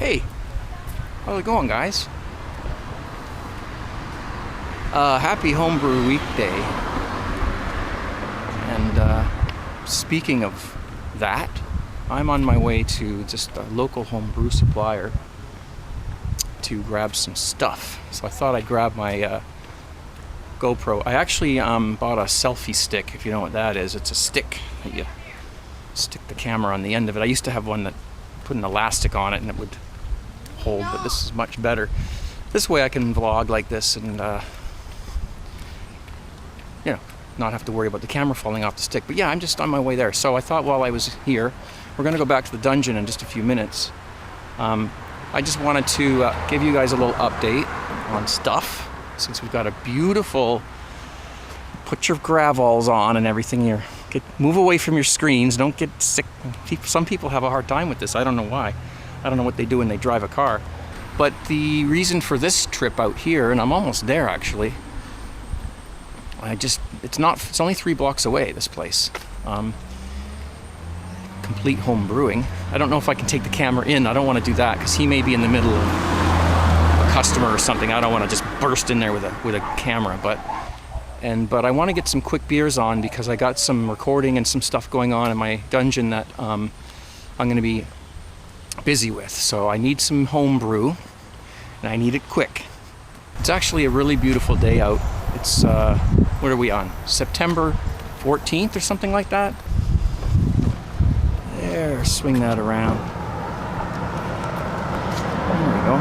Hey, how's it going, guys? Happy homebrew weekday. And speaking of that, I'm on my way to just a local homebrew supplier to grab some stuff. So I thought I'd grab my GoPro. I actually bought a selfie stick, if you know what that is. It's a stick that you stick the camera on the end of it. I used to have one that put an elastic on it and it would hold, but this is much better. This way I can vlog like this and not have to worry about the camera falling off the stick. But yeah, I'm just on my way there. So I thought while I was here, we're going to go back to the dungeon in just a few minutes. I just wanted to give you guys a little update on stuff, since we've got a beautiful, put your gravels on and everything here. Move away from your screens, don't get sick. Some people have a hard time with this, I don't know why. I don't know what they do when they drive a car. But the reason for this trip out here, and I'm almost there actually, it's only 3 blocks away, this place. Complete Home Brewing. I don't know if I can take the camera in. I don't want to do that because he may be in the middle of a customer or something. I don't want to just burst in there with a camera, but I want to get some quick beers on because I got some recording and some stuff going on in my dungeon that I'm going to be busy with. So I need some home brew and I need it quick. It's actually a really beautiful day out. It's what are we on? September 14th or something like that. There, swing that around. There we go.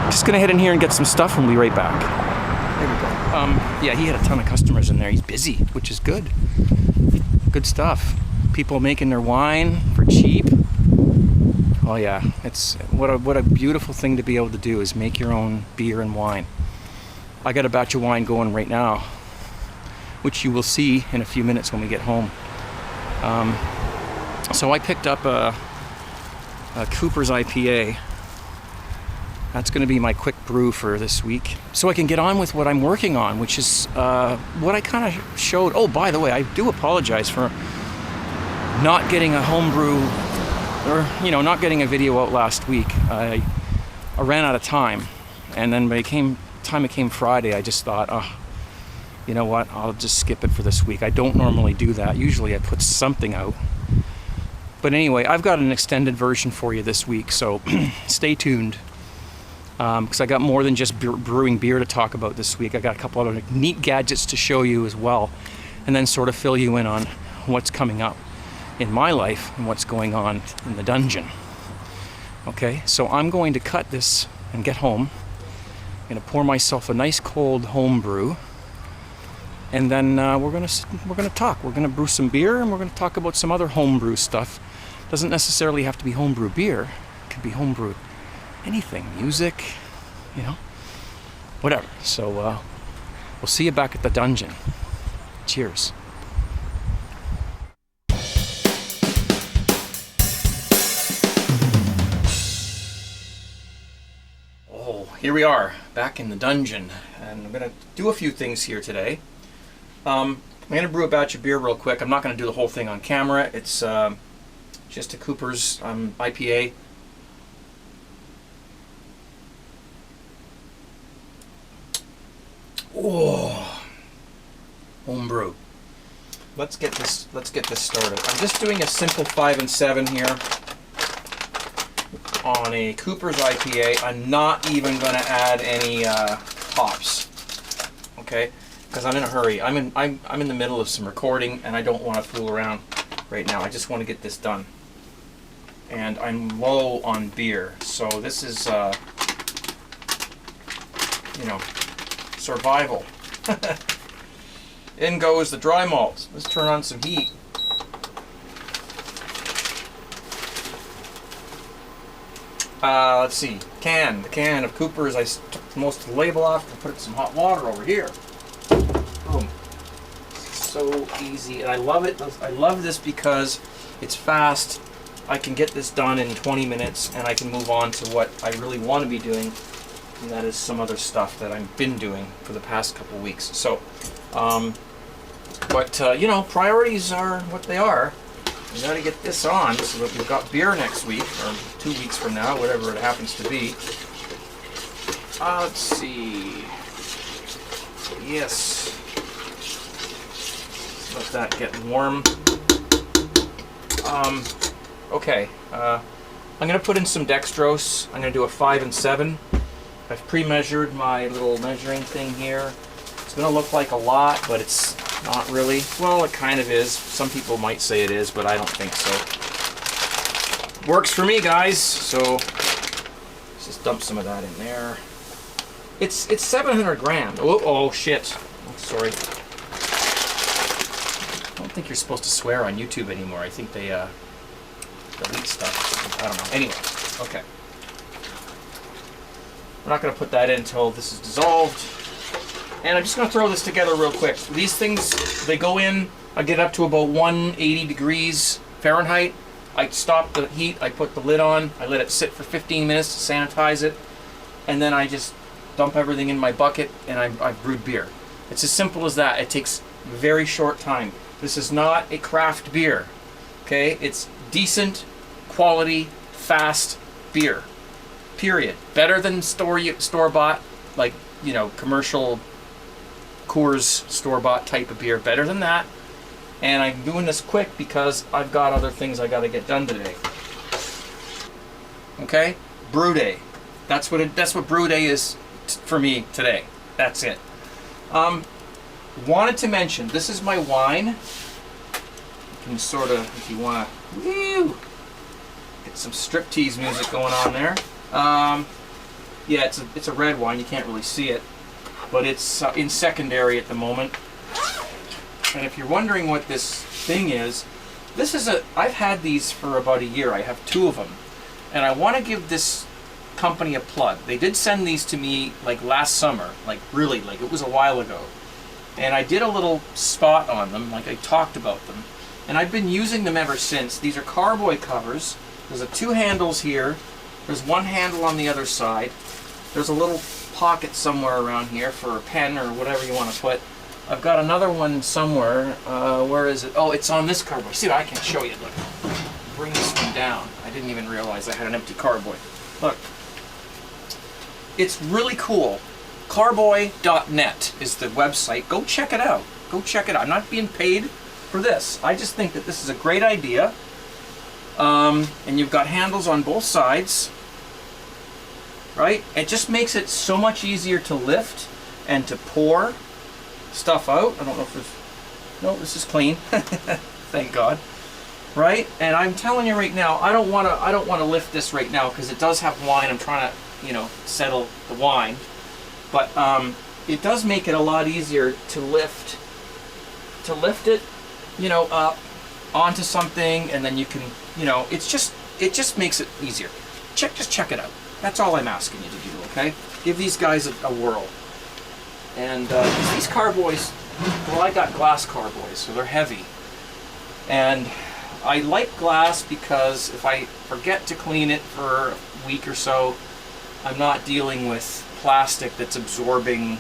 Just gonna head in here and get some stuff and we'll be right back. There we go. Yeah, he had a ton of customers in there. He's busy, which is good. Good stuff. People making their wine for cheap. Oh yeah, it's what a beautiful thing to be able to do is make your own beer and wine. I got a batch of wine going right now, which you will see in a few minutes when we get home. So I picked up a Cooper's IPA. That's going to be my quick brew for this week, so I can get on with what I'm working on, which is what I kind of showed. Oh, by the way, I do apologize for not getting a homebrew, or not getting a video out last week. I ran out of time, and then by the time it came Friday, I just thought, oh, you know what, I'll just skip it for this week. I don't normally do that. Usually I put something out. But anyway, I've got an extended version for you this week, so stay tuned. Because I got more than just brewing beer to talk about this week. I got a couple other neat gadgets to show you as well, and then sort of fill you in on what's coming up in my life and what's going on in the dungeon. Okay, so I'm going to cut this and get home. I'm going to pour myself a nice cold home brew, and then we're gonna talk. We're gonna brew some beer, and we're gonna talk about some other homebrew stuff. Doesn't necessarily have to be homebrew beer. It could be homebrew anything, music, whatever. So we'll see you back at the dungeon. Cheers. Oh, here we are, back in the dungeon, and I'm gonna do a few things here today. I'm going to brew a batch of beer real quick. I'm not going to do the whole thing on camera. It's just a Cooper's IPA. Oh, home brew. Let's get this started. I'm just doing a simple 5 and 7 here on a Cooper's IPA. I'm not even going to add any hops. Okay? Because I'm in a hurry. I'm in the middle of some recording and I don't want to fool around right now. I just want to get this done. And I'm low on beer, so this is survival. In goes the dry malt. Let's turn on some heat. Let's see. The can of Cooper's. I took most of the label off and put some hot water over here. Boom. So easy, and I love it. I love this because it's fast. I can get this done in 20 minutes, and I can move on to what I really want to be doing, and that is some other stuff that I've been doing for the past couple weeks. So, priorities are what they are. We got to get this on so that we've got beer next week, or 2 weeks from now, whatever it happens to be. Let's see. Yes. Let that get warm. Okay. I'm going to put in some dextrose. I'm going to do a 5 and 7. I've pre-measured my little measuring thing here. It's going to look like a lot, but it's not really. Well, it kind of is. Some people might say it is, but I don't think so. Works for me, guys. So let's just dump some of that in there. It's 700 grams. Oh shit. Oh, sorry. I don't think you're supposed to swear on YouTube anymore. I think they delete stuff. I don't know. Anyway, okay. We're not going to put that in until this is dissolved. And I'm just going to throw this together real quick. These things, they go in, I get up to about 180 degrees Fahrenheit. I stop the heat, I put the lid on, I let it sit for 15 minutes to sanitize it, and then I just dump everything in my bucket and I've brewed beer. It's as simple as that. It takes a very short time. This is not a craft beer, okay? It's decent, quality, fast beer. Period. Better than store-bought, like, you know, commercial Coors store-bought type of beer. Better than that. And I'm doing this quick because I've got other things I got to get done today. Okay? Brew day. That's what brew day is for me today. That's it. Wanted to mention, this is my wine. You can sort of, if you want to, woo, get some striptease music going on there. Yeah, it's a red wine. You can't really see it, but it's in secondary at the moment. And if you're wondering what this thing is, I've had these for about a year. I have 2 of them, and I want to give this company a plug. They did send these to me like last summer, like really, like it was a while ago, and I did a little spot on them, like I talked about them, and I've been using them ever since. These are carboy covers. There's 2 handles here. There's 1 handle on the other side. There's a little pocket somewhere around here for a pen or whatever you want to put. I've got another one somewhere. Where is it? Oh, it's on this carboy. See, I can show you. Look. Bring this one down. I didn't even realize I had an empty carboy. Look. It's really cool. Carboy.net is the website. Go check it out. Go check it out. I'm not being paid for this. I just think that this is a great idea. And you've got handles on both sides, right? It just makes it so much easier to lift and to pour stuff out. I don't know if there's, no, this is clean. Thank God. Right? And I'm telling you right now, I don't want to lift this right now because it does have wine. I'm trying to, you know, settle the wine, but it does make it a lot easier to lift it, you know, up onto something, and then you can, you know, it just makes it easier. Just check it out. That's all I'm asking you to do, okay? Give these guys a whirl. And these carboys, well, I got glass carboys, so they're heavy. And I like glass because if I forget to clean it for a week or so, I'm not dealing with plastic that's absorbing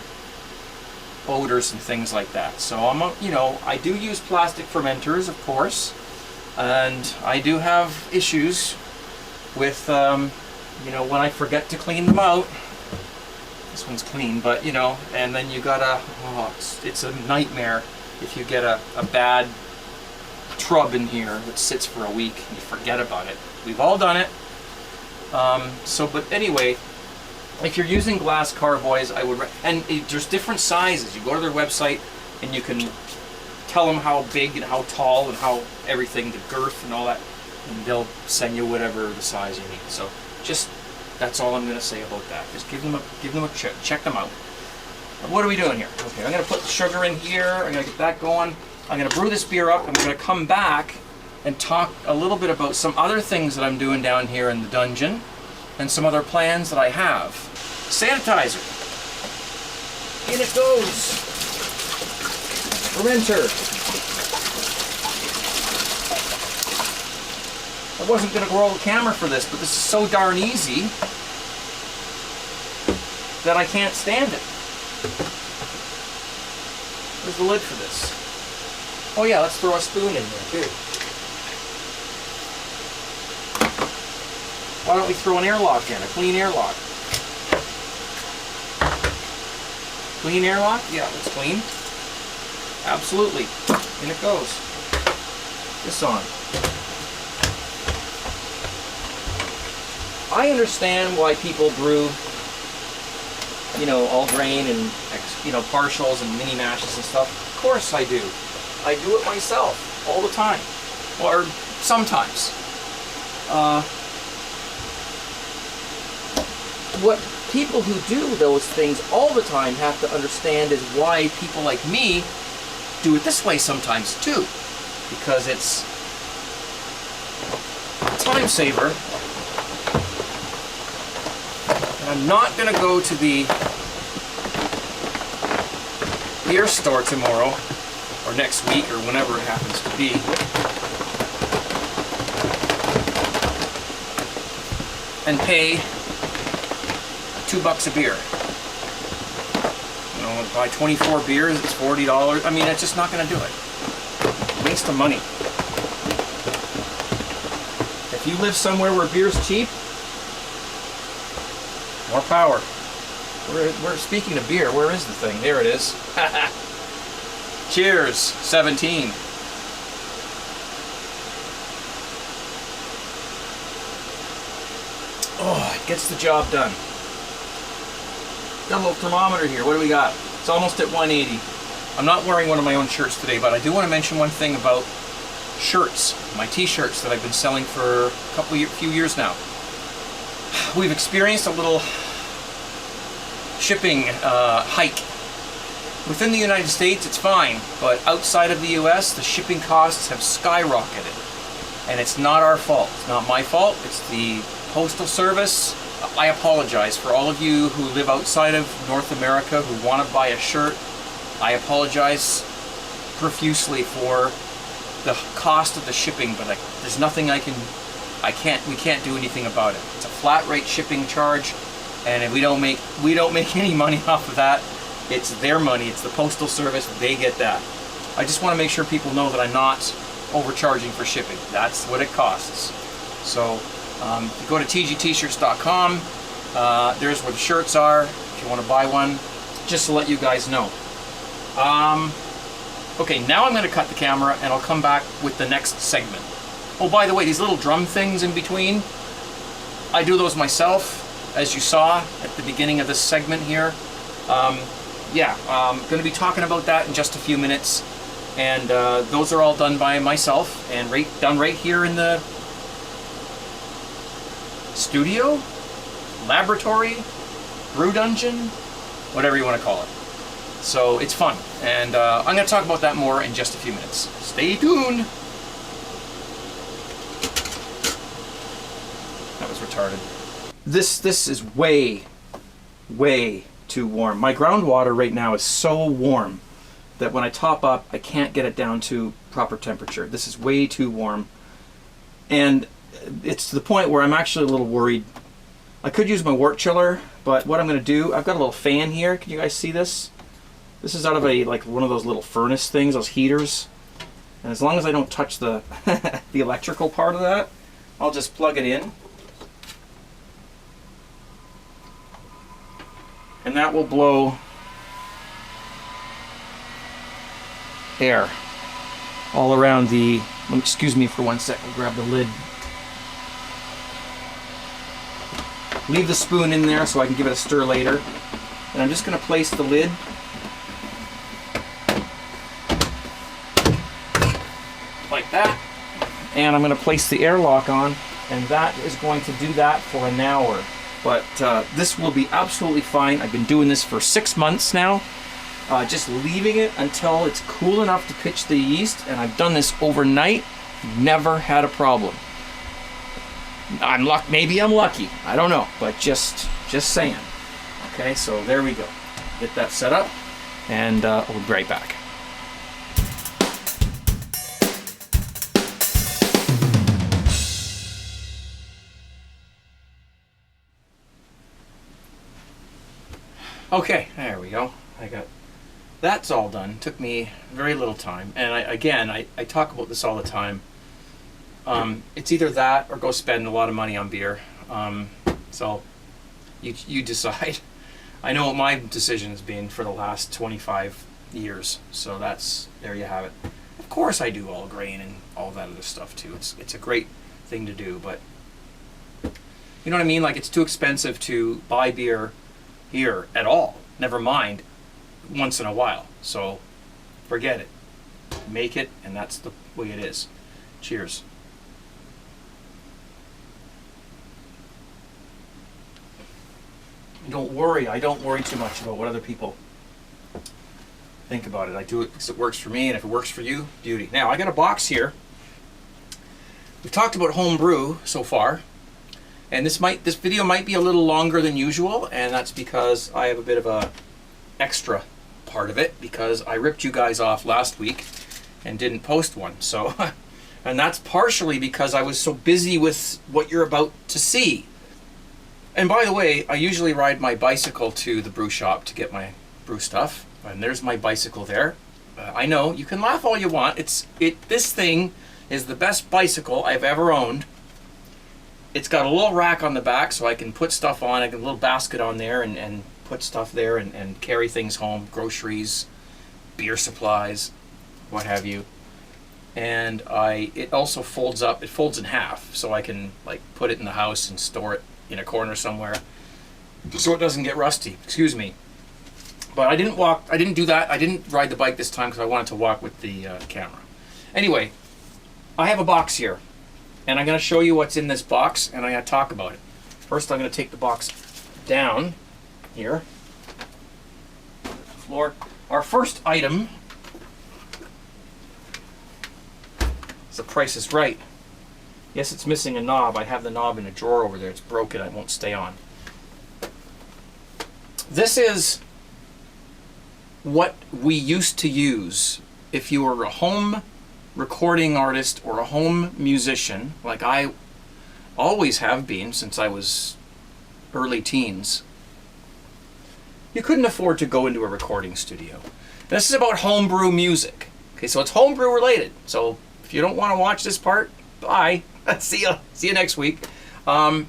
odors and things like that. So you know, I do use plastic fermenters, of course, and I do have issues with, you know, when I forget to clean them out. This one's clean, but you know, and then you gotta, oh, it's a nightmare if you get a bad trub in here that sits for a week and you forget about it. We've all done it. But anyway, if you're using glass carboys, I would, there's different sizes. You go to their website and you can tell them how big and how tall and how everything, the girth and all that, and they'll send you whatever the size you need. So just, that's all I'm going to say about that. Just give them a check them out. What are we doing here? Okay, I'm going to put the sugar in here. I'm going to get that going. I'm going to brew this beer up. I'm going to come back and talk a little bit about some other things that I'm doing down here in the dungeon and some other plans that I have. Sanitizer. In it goes. Fermenter. I wasn't going to roll the camera for this, but this is so darn easy that I can't stand it. Where's the lid for this? Oh yeah, let's throw a spoon in there too. Why don't we throw an airlock in, a clean airlock? Clean airlock? Yeah, it's clean. Absolutely. In it goes. This on. I understand why people brew, you know, all grain and, you know, partials and mini mashes and stuff. Of course I do. I do it myself all the time, or sometimes. What people who do those things all the time have to understand is why people like me do it this way sometimes too, because it's a time saver. And I'm not going to go to the beer store tomorrow or next week or whenever it happens to be and pay $2 a beer. You know, buy 24 beers, it's $40. I mean, it's just not going to do it. Waste of money. If you live somewhere where beer's cheap, more power. We're speaking of beer. Where is the thing? There it is. Cheers, 17. Oh, it gets the job done. Got a little thermometer here. What do we got? It's almost at 180. I'm not wearing one of my own shirts today, but I do want to mention one thing about shirts, my t-shirts that I've been selling for a few years now. We've experienced a little shipping hike. Within the United States, it's fine, but outside of the US, the shipping costs have skyrocketed. And it's not our fault. It's not my fault. It's the Postal Service. I apologize for all of you who live outside of North America who want to buy a shirt. I apologize profusely for the cost of the shipping, but there's nothing we can't do anything about it. It's a flat rate shipping charge, and if we don't make any money off of that. It's their money. It's the Postal Service. They get that. I just want to make sure people know that I'm not overcharging for shipping. That's what it costs. So you go to tgtshirts.com. There's where the shirts are. If you want to buy one, just to let you guys know. Okay, now I'm going to cut the camera and I'll come back with the next segment. Oh, by the way, these little drum things in between, I do those myself, as you saw at the beginning of this segment here. Yeah, I'm going to be talking about that in just a few minutes, and those are all done by myself and done right here in the studio, laboratory, brew dungeon, whatever you want to call it. So it's fun, and I'm going to talk about that more in just a few minutes. Stay tuned. That was retarded. This is way too warm. My groundwater right now is so warm that when I top up, I can't get it down to proper temperature. This is way too warm. And it's to the point where I'm actually a little worried. I could use my wort chiller, but what I'm going to do, I've got a little fan here. Can you guys see this? This is out of like one of those little furnace things, those heaters. And as long as I don't touch the the electrical part of that, I'll just plug it in. And that will blow air all around the, excuse me for 1 second, grab the lid. Leave the spoon in there so I can give it a stir later. And I'm just going to place the lid like that. And I'm going to place the airlock on, and that is going to do that for an hour. But this will be absolutely fine. I've been doing this for 6 months now. Just leaving it until it's cool enough to pitch the yeast, and I've done this overnight. Never had a problem. Maybe I'm lucky. I don't know, but just saying. Okay, so there we go. Get that set up, and we'll be right back. Okay, there we go. That's all done. Took me very little time. And I talk about this all the time. It's either that or go spend a lot of money on beer. So you decide. I know what my decision has been for the last 25 years. So there you have it. Of course I do all grain and all that other stuff too. It's a great thing to do, but you know what I mean? Like, it's too expensive to buy beer here at all. Never mind once in a while. So forget it. Make it, and that's the way it is. Cheers. Don't worry. I don't worry too much about what other people think about it. I do it because it works for me, and if it works for you, beauty. Now, I got a box here. We've talked about home brew so far, and this video might be a little longer than usual, and that's because I have a bit of a extra part of it, because I ripped you guys off last week and didn't post one. So, and that's partially because I was so busy with what you're about to see. And by the way, I usually ride my bicycle to the brew shop to get my brew stuff. And there's my bicycle there. I know, you can laugh all you want. This thing is the best bicycle I've ever owned. It's got a little rack on the back so I can put stuff on. I got a little basket on there and put stuff there and carry things home, groceries, beer supplies, what have you. And it also folds up. It folds in half, so I can like put it in the house and store it in a corner somewhere so it doesn't get rusty. Excuse me. But I didn't do that. I didn't ride the bike this time because I wanted to walk with the camera. Anyway, I have a box here, and I'm going to show you what's in this box, and I'm going to talk about it. First, I'm going to take the box down here, the floor. Our first item is The Price is Right. Yes, it's missing a knob. I have the knob in a drawer over there. It's broken. It won't stay on. This is what we used to use if you were a home recording artist or a home musician, like I always have been since I was early teens. You couldn't afford to go into a recording studio. This is about homebrew music. Okay, so it's homebrew related. So if you don't want to watch this part, bye. See you next week. Homebrew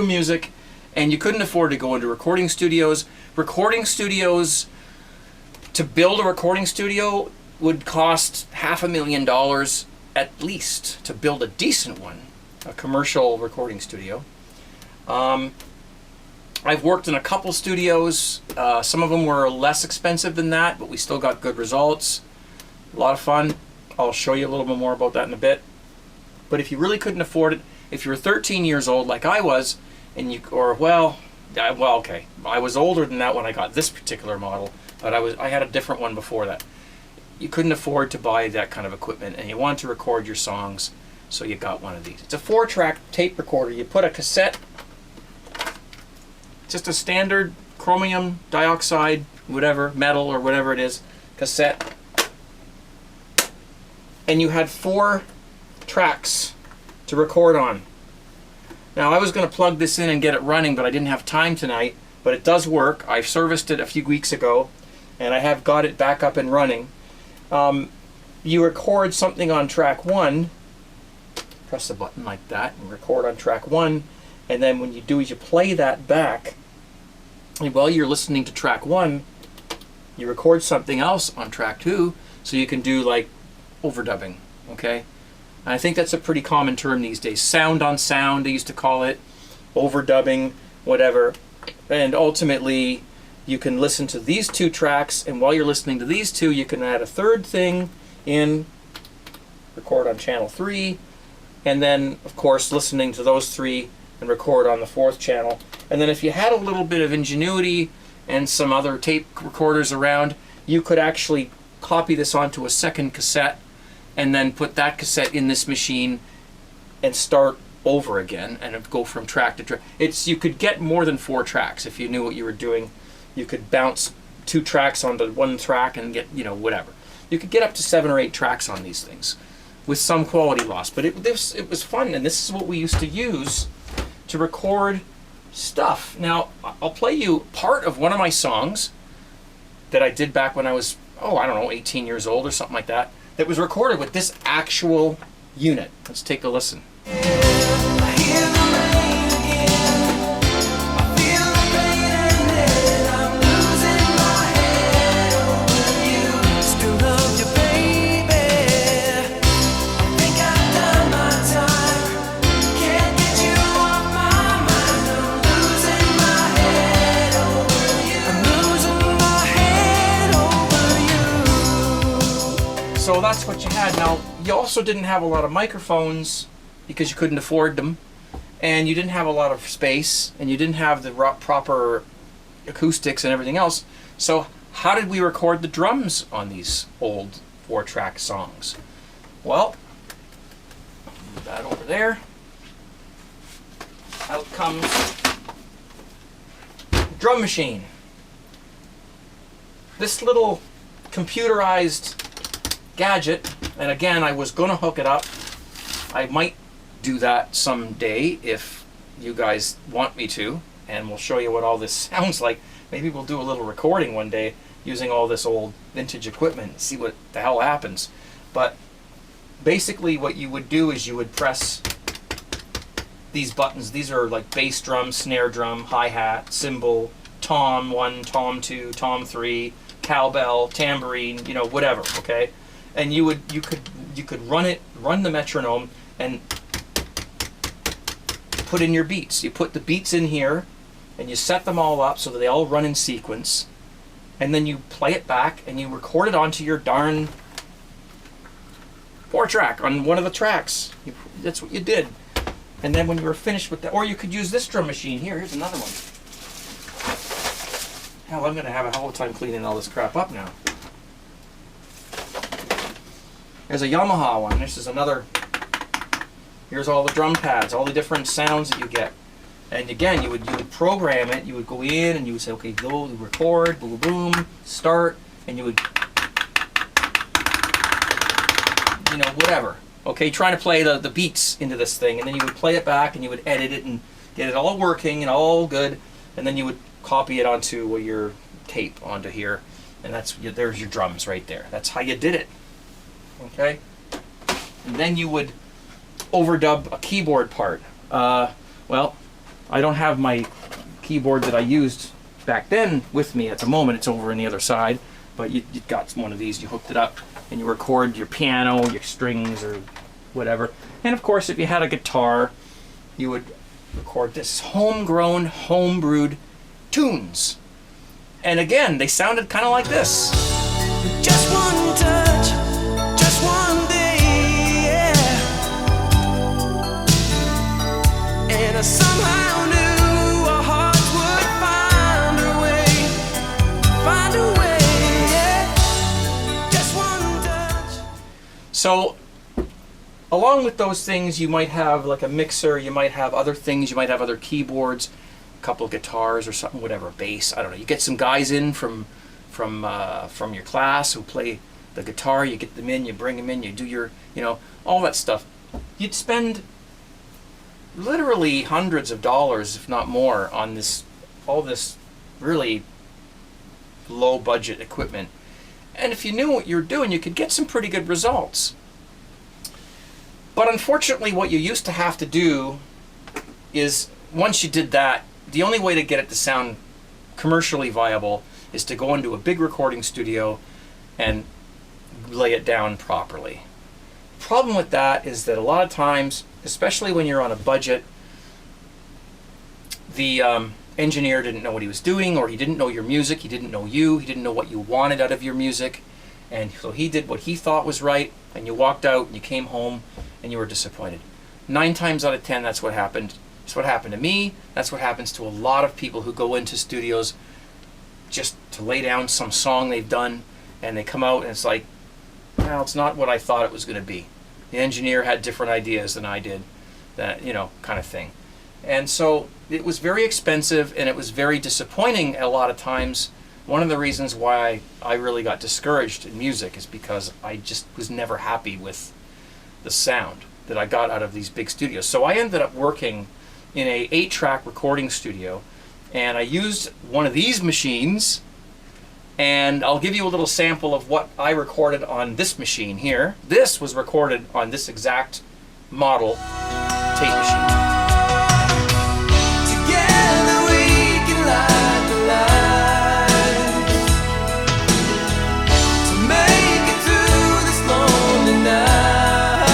music, and you couldn't afford to go into recording studios. Recording studios, to build a recording studio would cost $500,000 at least to build a decent one, a commercial recording studio. I've worked in a couple studios. Some of them were less expensive than that, but we still got good results. A lot of fun. I'll show you a little bit more about that in a bit. But if you really couldn't afford it, if you were 13 years old like I was, and okay, I was older than that when I got this particular model, but I had a different one before that. You couldn't afford to buy that kind of equipment, and you wanted to record your songs, so you got one of these. It's a 4-track tape recorder. You put a cassette, just a standard chromium dioxide, whatever, metal or whatever it is, cassette, and you had 4 tracks to record on. Now, I was going to plug this in and get it running, but I didn't have time tonight. But it does work. I serviced it a few weeks ago, and I have got it back up and running. You record something on track 1, press the button like that, and record on track 1, and then when you do is you play that back, and while you're listening to track 1, you record something else on track 2, so you can do like overdubbing, okay? And I think that's a pretty common term these days. Sound on sound, they used to call it. Overdubbing, whatever. And ultimately, you can listen to these 2 tracks, and while you're listening to these 2, you can add a third thing in, record on channel 3, and then, of course, listening to those 3 and record on the 4th channel. And then if you had a little bit of ingenuity and some other tape recorders around, you could actually copy this onto a second cassette and then put that cassette in this machine and start over again and go from track to track. You could get more than 4 tracks if you knew what you were doing. You could bounce 2 tracks onto 1 track and get, whatever. You could get up to 7 or 8 tracks on these things with some quality loss. But it was fun, and this is what we used to use to record stuff. Now, I'll play you part of one of my songs that I did back when I was, 18 years old or something like that. That was recorded with this actual unit. Let's take a listen. I hear the you also didn't have a lot of microphones because you couldn't afford them, and you didn't have a lot of space, and you didn't have the proper acoustics and everything else. So how did we record the drums on these old 4-track songs? Well, move that over there. Out comes the drum machine. This little computerized gadget, and again, I was going to hook it up. I might do that someday if you guys want me to, and we'll show you what all this sounds like. Maybe we'll do a little recording one day using all this old vintage equipment and see what the hell happens. But basically what you would do is you would press these buttons. These are like bass drum, snare drum, hi-hat, cymbal, tom 1, tom 2, tom 3, cowbell, tambourine, you know, whatever, okay? And you could run the metronome and put in your beats. You put the beats in here and you set them all up so that they all run in sequence, and then you play it back and you record it onto your darn 4-track on one of the tracks. That's what you did. And then when you were finished with that, or you could use this drum machine here. Here's another one. Hell, I'm going to have a hell of a time cleaning all this crap up now. There's a Yamaha one. This is another. Here's all the drum pads, all the different sounds that you get. And again, you would program it. You would go in and you would say, okay, go record, boom, boom, start, and you would, you know, whatever. Okay, trying to play the beats into this thing, and then you would play it back and you would edit it and get it all working and all good, and then you would copy it onto your tape onto here, and there's your drums right there. That's how you did it. Okay, and then you would overdub a keyboard part. Well, I don't have my keyboard that I used back then with me at the moment. It's over on the other side, but you got one of these, you hooked it up, and you record your piano, your strings, or whatever. And of course, if you had a guitar, you would record this homegrown, homebrewed tunes. And again, they sounded kind of like this. Just one touch, just one day, yeah. And I somehow knew our hearts would find a way, yeah. Just one touch. So, along with those things, you might have like a mixer, you might have other things, you might have other keyboards, couple of guitars or something, whatever, bass, I don't know. You get some guys in from your class who play the guitar, you get them in, you bring them in, you do your, you know, all that stuff. You'd spend literally hundreds of dollars, if not more, on all this really low budget equipment. And if you knew what you were doing, you could get some pretty good results. But unfortunately, what you used to have to do is, once you did that, the only way to get it to sound commercially viable is to go into a big recording studio and lay it down properly. The problem with that is that a lot of times, especially when you're on a budget, the engineer didn't know what he was doing, or he didn't know your music, he didn't know you, he didn't know what you wanted out of your music, and so he did what he thought was right, and you walked out and you came home and you were disappointed. 9 times out of 10, that's what happened. That's what happened to me. That's what happens to a lot of people who go into studios just to lay down some song they've done, and they come out and it's like, well, it's not what I thought it was going to be. The engineer had different ideas than I did, that, you know, kind of thing. And so it was very expensive, and it was very disappointing a lot of times. One of the reasons why I really got discouraged in music is because I just was never happy with the sound that I got out of these big studios. So I ended up working in a 8-track recording studio, and I used one of these machines, and I'll give you a little sample of what I recorded on this machine here. This was recorded on this exact model tape machine. Together we can light the light to make it through this lonely night.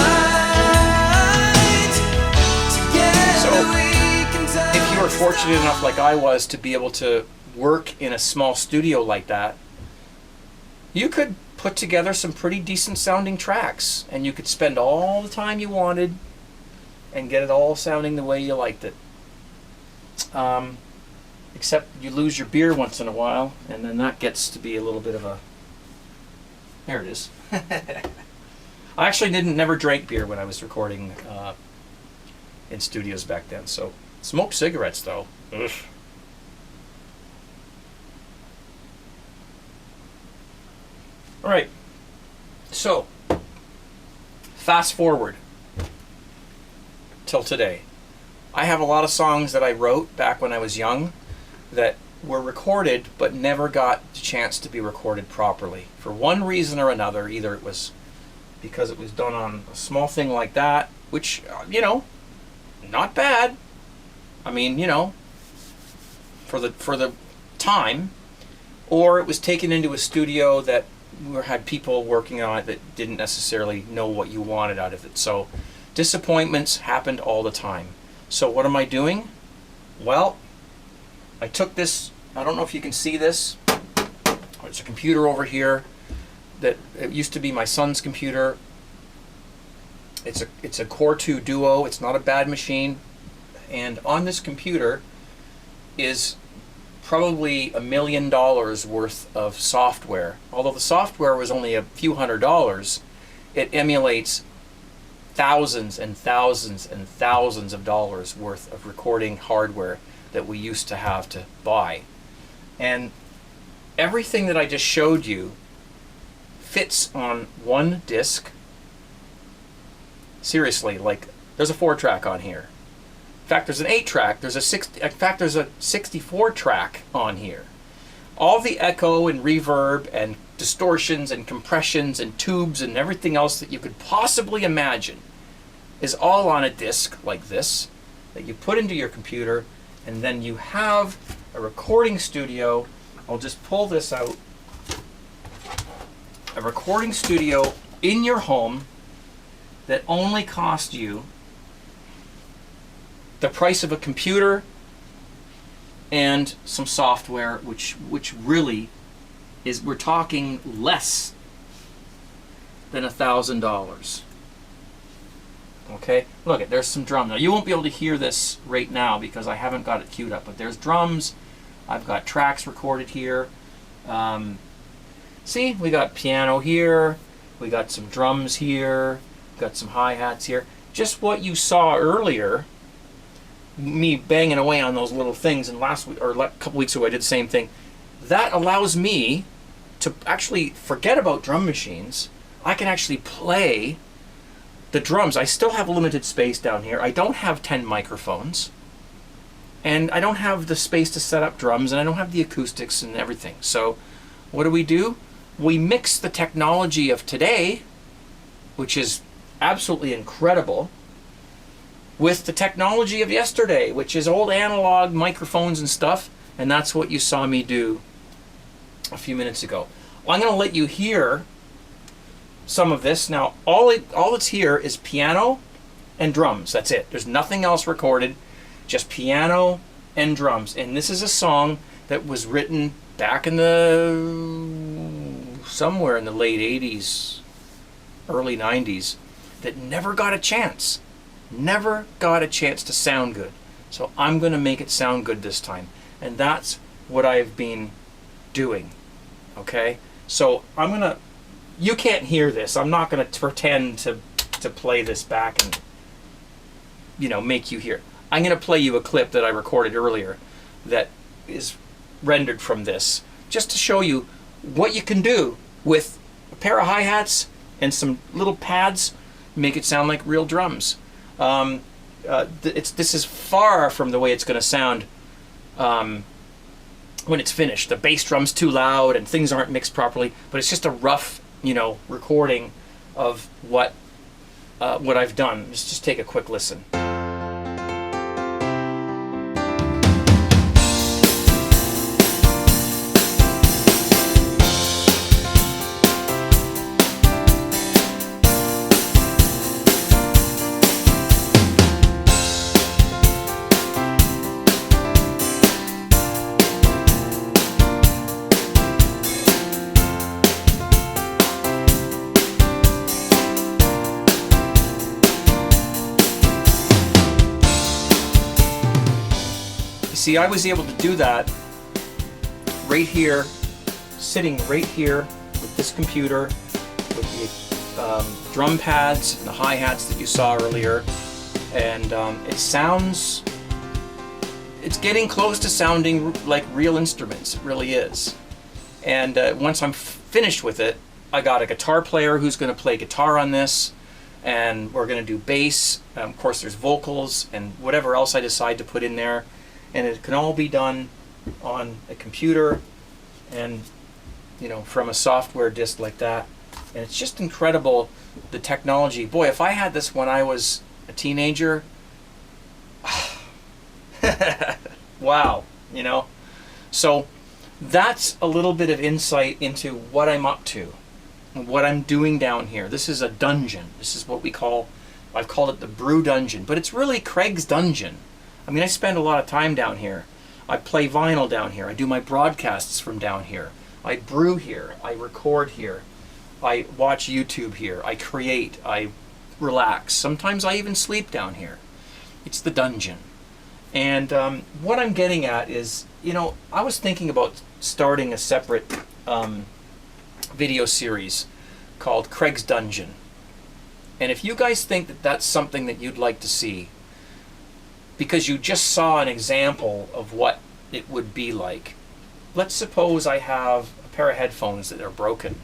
Together we can touch. If you were fortunate enough, like I was, to be able to work in a small studio like that, you could put together some pretty decent sounding tracks, and you could spend all the time you wanted and get it all sounding the way you liked it. Except you lose your beer once in a while, and then that gets to be a little bit of a... There it is. I actually never drank beer when I was recording in studios back then. So smoked cigarettes though. Ugh. All right. So fast forward till today. I have a lot of songs that I wrote back when I was young that were recorded but never got the chance to be recorded properly for one reason or another. Either it was because it was done on a small thing like that, which, not bad. I mean, for the time, or it was taken into a studio that had people working on it that didn't necessarily know what you wanted out of it. So disappointments happened all the time. So what am I doing? Well, I took this, I don't know if you can see this. There's a computer over here that it used to be my son's computer. It's a Core 2 Duo. It's not a bad machine. And on this computer is probably $1 million worth of software. Although the software was only a few $100s, it emulates thousands and thousands and thousands of dollars worth of recording hardware that we used to have to buy. And everything that I just showed you fits on one disc. Seriously, like there's a 4-track on here. In fact, there's an 8-track. There's a 64-track on here. All the echo and reverb and distortions and compressions and tubes and everything else that you could possibly imagine is all on a disc like this that you put into your computer, and then you have a recording studio. I'll just pull this out. A recording studio in your home that only cost you the price of a computer and some software, which really is, we're talking less than $1,000. Okay, look, there's some drums. Now you won't be able to hear this right now because I haven't got it queued up, but there's drums. I've got tracks recorded here. See, we got piano here, we got some drums here, got some hi-hats here. Just what you saw earlier, me banging away on those little things, and last week or a couple weeks ago I did the same thing. That allows me to actually forget about drum machines. I can actually play the drums. I still have limited space down here. I don't have 10 microphones, and I don't have the space to set up drums, and I don't have the acoustics and everything. So what do? We mix the technology of today, which is absolutely incredible, with the technology of yesterday, which is old analog microphones and stuff, and that's what you saw me do a few minutes ago. Well, I'm going to let you hear some of this. Now, all that's here is piano and drums. That's it. There's nothing else recorded, just piano and drums. And this is a song that was written back in somewhere in the late 80s, early 90s, that never got a chance. Never got a chance to sound good. So I'm going to make it sound good this time. And that's what I've been doing. Okay? So you can't hear this. I'm not going to pretend to play this back and, make you hear. I'm going to play you a clip that I recorded earlier that is rendered from this, just to show you what you can do with a pair of hi-hats and some little pads, make it sound like real drums. This is far from the way it's going to sound when it's finished. The bass drum's too loud and things aren't mixed properly, but it's just a rough, recording of what I've done. Let's just take a quick listen. see, I was able to do that right here, sitting right here with this computer, with the drum pads and the hi-hats that you saw earlier, and it sounds, it's getting close to sounding like real instruments. It really is. And once I'm finished with it, I got a guitar player who's going to play guitar on this, and we're going to do bass. Of course, there's vocals and whatever else I decide to put in there, and it can all be done on a computer and, you know, from a software disk like that. And it's just incredible, the technology. Boy, if I had this when I was a teenager, wow, you know. So that's a little bit of insight into what I'm up to, what I'm doing down here. This is a dungeon. This is what I've called it the Brew Dungeon, but it's really Craig's Dungeon. I mean, I spend a lot of time down here. I play vinyl down here. I do my broadcasts from down here. I brew here. I record here. I watch YouTube here. I create. I relax. Sometimes I even sleep down here. It's the dungeon. And what I'm getting at is, you know, I was thinking about starting a separate video series called Craig's Dungeon. And if you guys think that that's something that you'd like to see, because you just saw an example of what it would be like. Let's suppose I have a pair of headphones that are broken,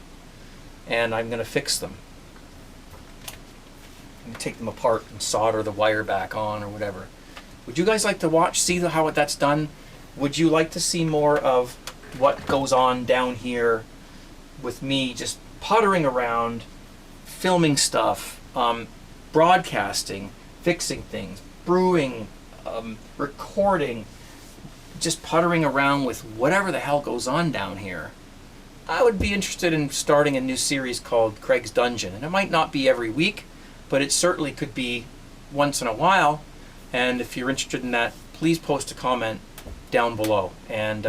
and I'm going to fix them. I'm going to take them apart and solder the wire back on or whatever. Would you guys like to see how that's done? Would you like to see more of what goes on down here with me just puttering around, filming stuff, broadcasting, fixing things, brewing, recording, just puttering around with whatever the hell goes on down here? I would be interested in starting a new series called Craig's Dungeon. And it might not be every week, but it certainly could be once in a while. And if you're interested in that, please post a comment down below. And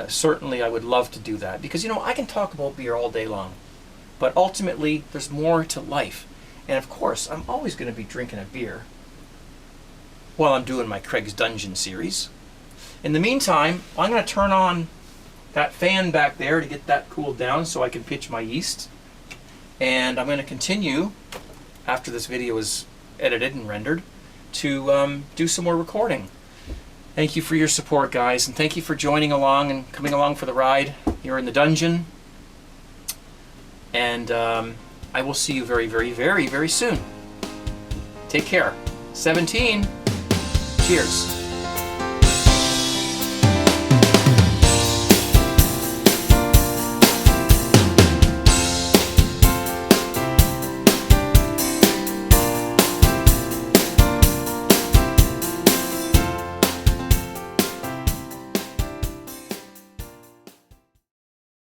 certainly I would love to do that. Because, you know, I can talk about beer all day long. But ultimately, there's more to life. And of course, I'm always going to be drinking a beer while I'm doing my Craig's Dungeon series. In the meantime, I'm going to turn on that fan back there to get that cooled down so I can pitch my yeast. And I'm going to continue, after this video is edited and rendered, to do some more recording. Thank you for your support, guys, and thank you for joining along and coming along for the ride here in the dungeon. And I will see you very, very, very, very soon. Take care. 17. Cheers.